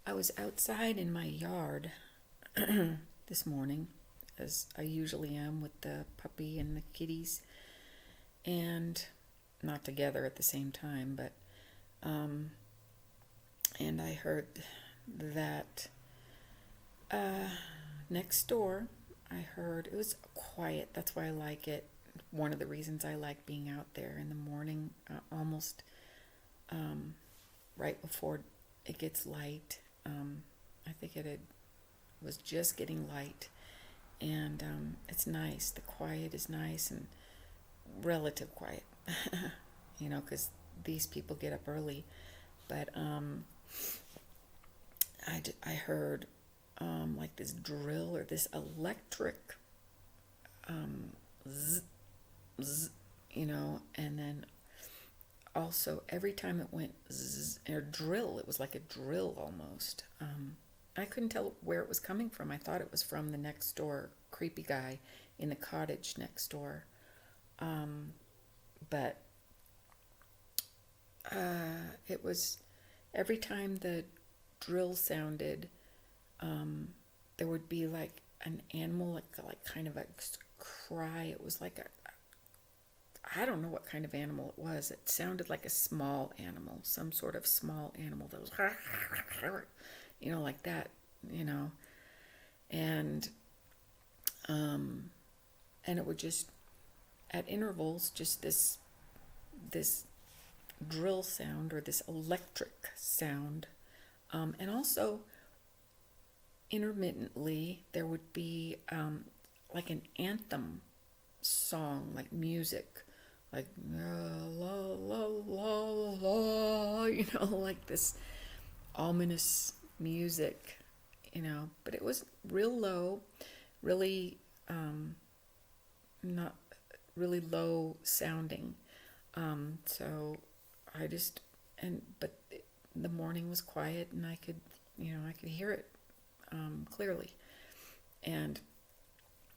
I was outside in my yard this morning, as I usually am with the puppy and the kitties, and not together at the same time, but um, and I heard that uh, next door, I heard it was quiet. That's why I like it. One of the reasons I like being out there in the morning, almost um, right before it gets light. I think was just getting light, and it's nice. The quiet is nice and relative quiet, because these people get up early. But I heard like this drill or this electric zzz, zzz, and then also every time it went zzz, or drill, it was like a drill almost. I couldn't tell where it was coming from. I thought it was from the next door creepy guy in the cottage next door. But it was every time the drill sounded, there would be like an animal, like kind of a cry. It was like I don't know what kind of animal it was. It sounded like a small animal, some sort of small animal that was, like that, and and it would just at intervals just this drill sound or this electric sound, and also intermittently there would be like an anthem song, like music, like la la la la, like this ominous music, but it was real low, really not really low sounding. So I just but the morning was quiet, and I could hear it clearly, and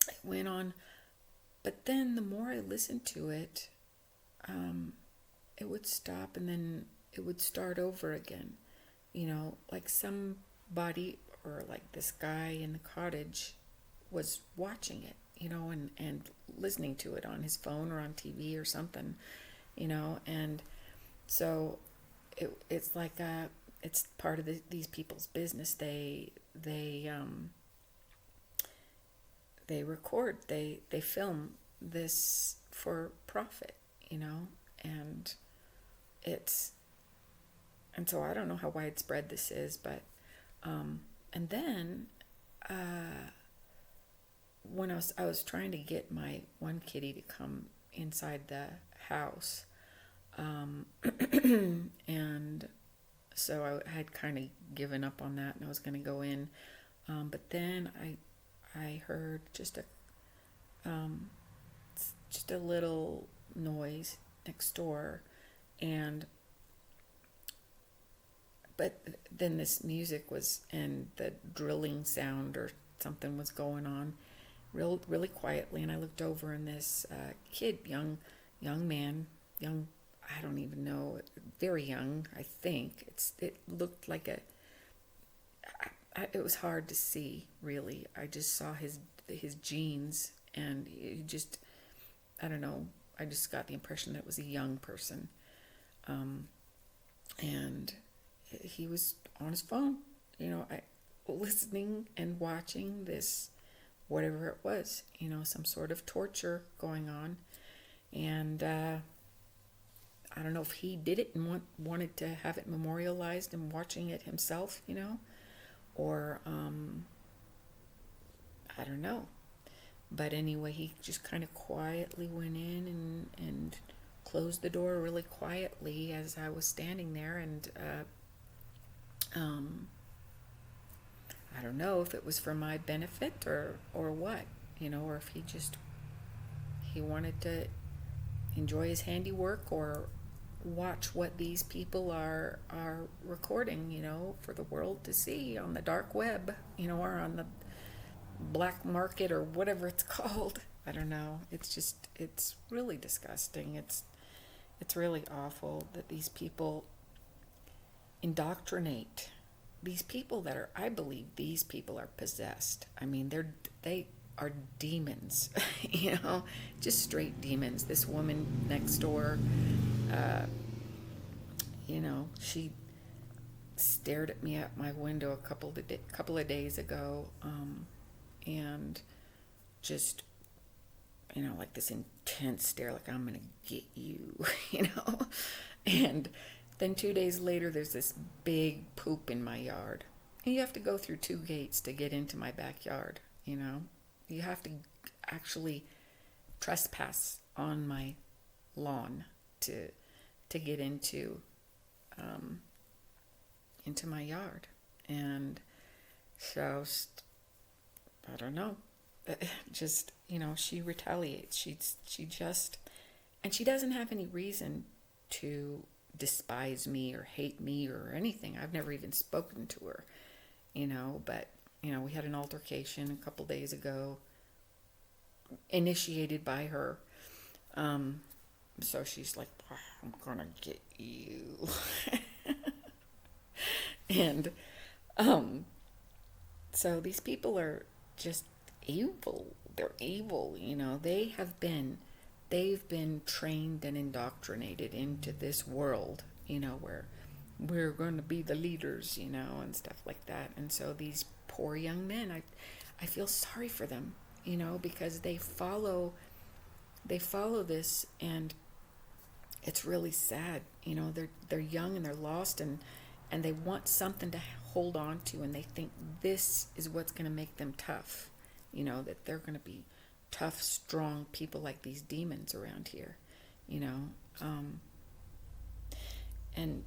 it went on. But then the more I listened to it, it would stop, and then it would start over again. Like somebody, or like this guy in the cottage was watching it, and listening to it on his phone or on TV or something, and so it's like it's part of these people's business. They record, they film this for profit, and it's and so I don't know how widespread this is, but and then when I was trying to get my one kitty to come inside the house, and so I had kind of given up on that, and I was going to go in, but then I heard just a little noise next door, and but then this music was, and the drilling sound or something was going on really quietly, and I looked over, and this kid, young man, young, I don't even know, very young, I think. It looked like it was hard to see, really. I just saw his jeans, and he just, I don't know, I just got the impression that it was a young person. And he was on his phone, listening and watching this, whatever it was, some sort of torture going on. And I don't know if he did it and wanted to have it memorialized and watching it himself, or I don't know. But anyway, he just kind of quietly went in and closed the door really quietly as I was standing there, and I don't know if it was for my benefit or what, or if he wanted to enjoy his handiwork or watch what these people are recording, for the world to see on the dark web, or on the black market or whatever it's called. I don't know. It's really disgusting. It's really awful that these people indoctrinate, these people I believe these people are possessed. I mean, they are demons, just straight demons. This woman next door, uh, she stared at me at my window a couple of days ago, and just like this intense stare, like I'm gonna get you, And then 2 days later, there's this big poop in my yard, and you have to go through two gates to get into my backyard. You have to actually trespass on my lawn to get into my yard. And so I don't know, just she retaliates. She just, and she doesn't have any reason to despise me or hate me or anything. I've never even spoken to her, but we had an altercation a couple days ago, initiated by her. So she's like, I'm gonna get you. And so these people are just evil. They're evil. They've been trained and indoctrinated into this world, where we're going to be the leaders, and stuff like that. And so these poor young men, I feel sorry for them, because they follow this, and it's really sad. They're young and they're lost, and they want something to hold on to, and they think this is what's going to make them tough, that they're going to be tough, strong people like these demons around here, and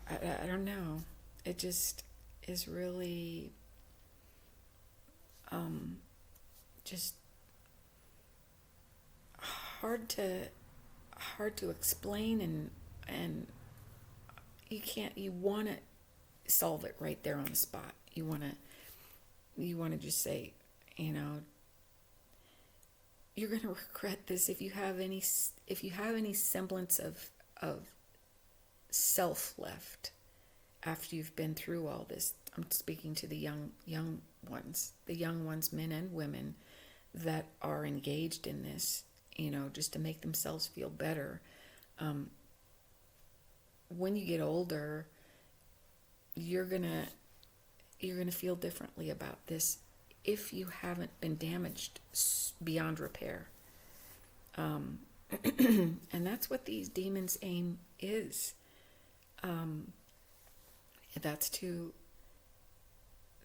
I don't know. It just is really just hard to explain, and you want to solve it right there on the spot. You want to just say, you're going to regret this if you have any semblance of self left after you've been through all this. I'm speaking to the young ones, men and women that are engaged in this, just to make themselves feel better. When you get older, you're gonna feel differently about this if you haven't been damaged beyond repair. And that's what these demons' aim is.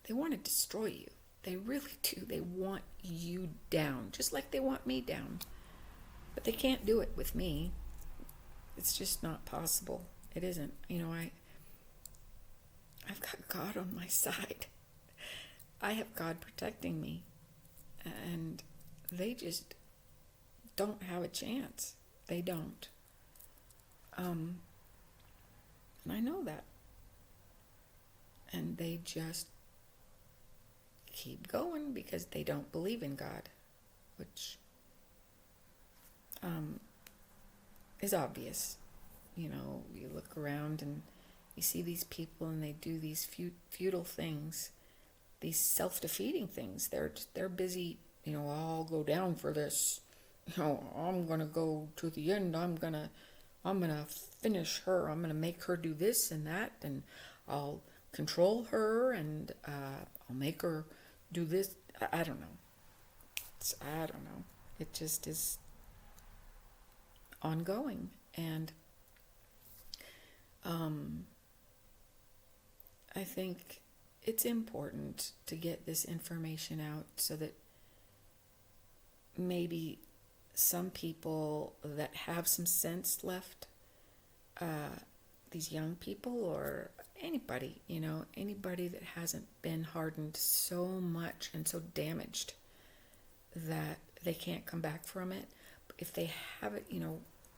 They want to destroy you. They really do. They want you down, just like they want me down. But they can't do it with me. It's just not possible. It isn't. I've got God on my side. I have God protecting me. And they just don't have a chance. They don't. And I know that. And they just keep going because they don't believe in God, which is obvious. You look around and you see these people, and they do these futile things, these self-defeating things. They're busy. I'll go down for this. I'm gonna go to the end. I'm gonna finish her. I'm gonna make her do this and that, and I'll control her, and I'll make her do this. I don't know. I don't know. It just is ongoing, and I think it's important to get this information out so that maybe some people that have some sense left, these young people or anybody, anybody that hasn't been hardened so much and so damaged that they can't come back from it. If they have it,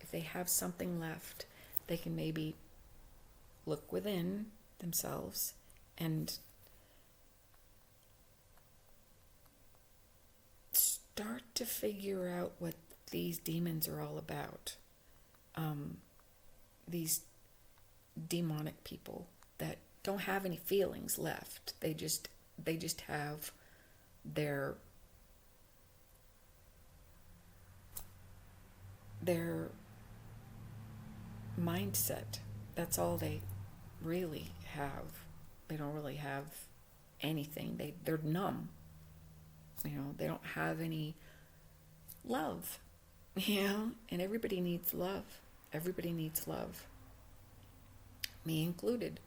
if they have something left, they can maybe look within themselves and start to figure out what these demons are all about. These demonic people that don't have any feelings left. They just have their their mindset. That's all they really have. They don't really have anything. They're numb. They don't have any love. And everybody needs love. Everybody needs love. Me included.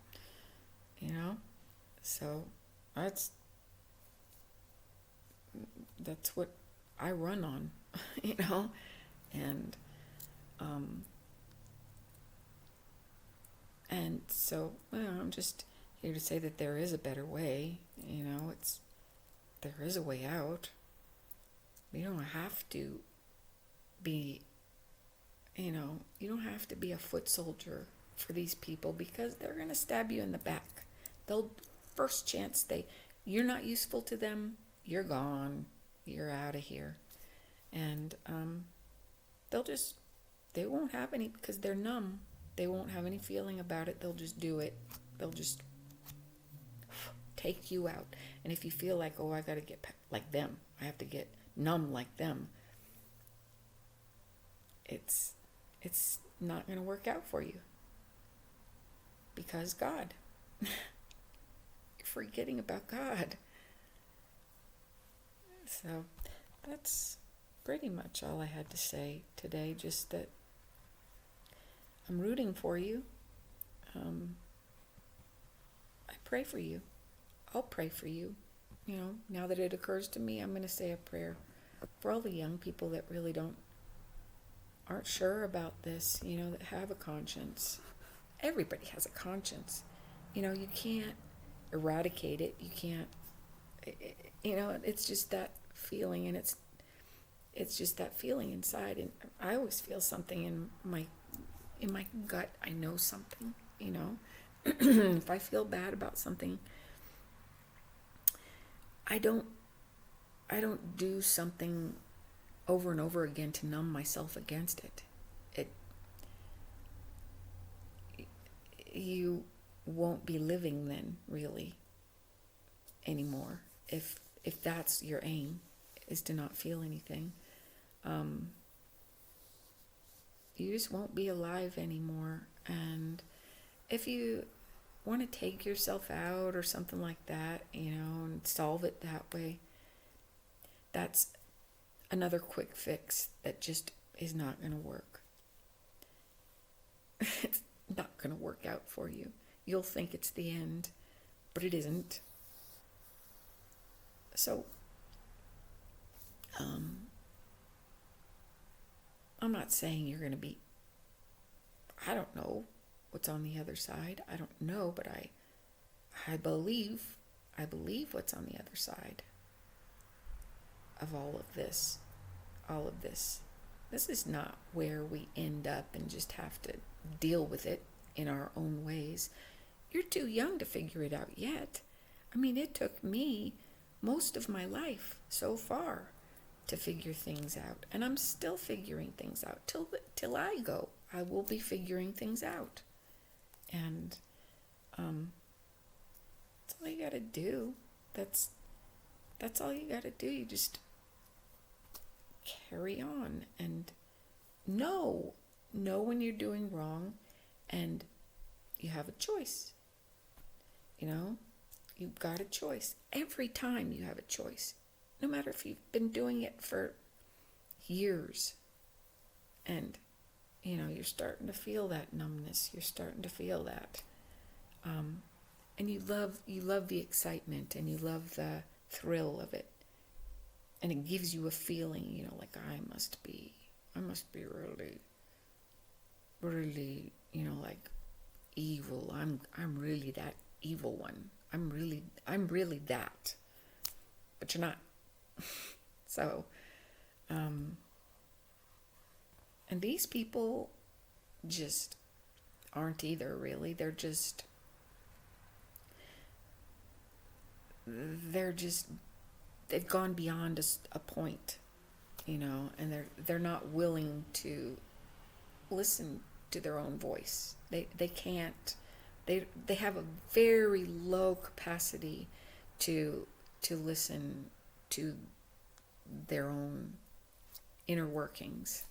So that's what I run on, and so I'm just here to say that there is a better way. There is a way out. You don't have to be, you don't have to be a foot soldier for these people, because they're going to stab you in the back. They'll, first chance you're not useful to them, you're gone, you're out of here. And they won't have any, because they're numb. They won't have any feeling about it. They'll just do it. They'll just take you out. And if you feel like, I got to get like them, I have to get numb like them, it's not going to work out for you. Because God. You're forgetting about God. So that's pretty much all I had to say today. Just that I'm rooting for you. I pray for you. I'll pray for you. Now that it occurs to me, I'm going to say a prayer for all the young people that really aren't sure about this, that have a conscience. Everybody has a conscience. You can't eradicate it. You can't, it's just that feeling, and it's just that feeling inside. And I always feel something in my gut. I know something, if I feel bad about something, I don't do something over and over again to numb myself against it. You won't be living then, really, anymore, if that's your aim, is to not feel anything. You just won't be alive anymore. And if you want to take yourself out or something like that, and solve it that way, that's another quick fix that just is not going to work. It's not going to work out for you. You'll think it's the end, but it isn't. So, I'm not saying you're going to be, I don't know what's on the other side. I don't know, but I believe what's on the other side of all of this. This is not where we end up and just have to deal with it in our own ways. You're too young to figure it out yet. It took me most of my life so far to figure things out, and I'm still figuring things out. Till I go, I will be figuring things out. And that's all you gotta do. That's all you gotta do. You just carry on and know when you're doing wrong, and you have a choice. You've got a choice. Every time you have a choice. No matter if you've been doing it for years, and you're starting to feel that numbness, you're starting to feel that, and you love the excitement, and you love the thrill of it, and it gives you a feeling, like I must be really, really, like evil. I'm really that evil one. I'm really that, but you're not. So, and these people just aren't either, really. They've gone beyond a point, and they're not willing to listen to their own voice. They can't They have a very low capacity to listen to their own inner workings,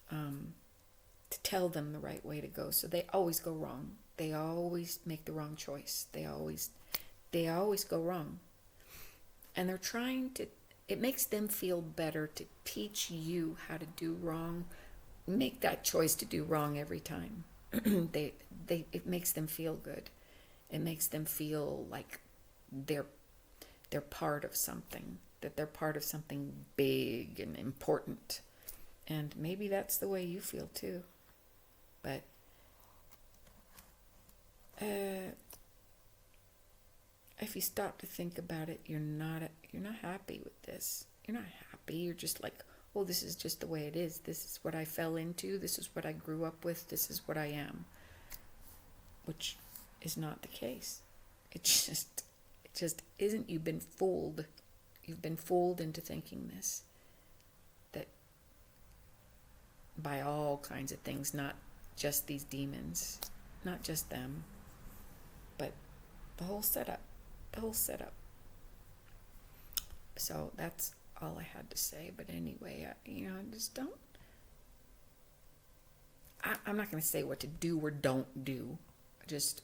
to tell them the right way to go. So they always go wrong. They always make the wrong choice. They always go wrong. And they're trying to, it makes them feel better to teach you how to do wrong, make that choice to do wrong every time. It makes them feel good. It makes them feel like they're part of something, that they're part of something big and important. And maybe that's the way you feel too. But if you stop to think about it, you're not happy with this. You're not happy. You're just like, oh, this is just the way it is. This is what I fell into. This is what I grew up with. This is what I am. Which is not the case. It just isn't. You've been fooled. You've been fooled into thinking this. That by all kinds of things, not just these demons, not just them, but the whole setup. The whole setup. So that's all I had to say. But anyway, just don't. I'm not going to say what to do or don't do. Just,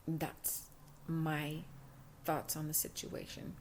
that's my thoughts on the situation.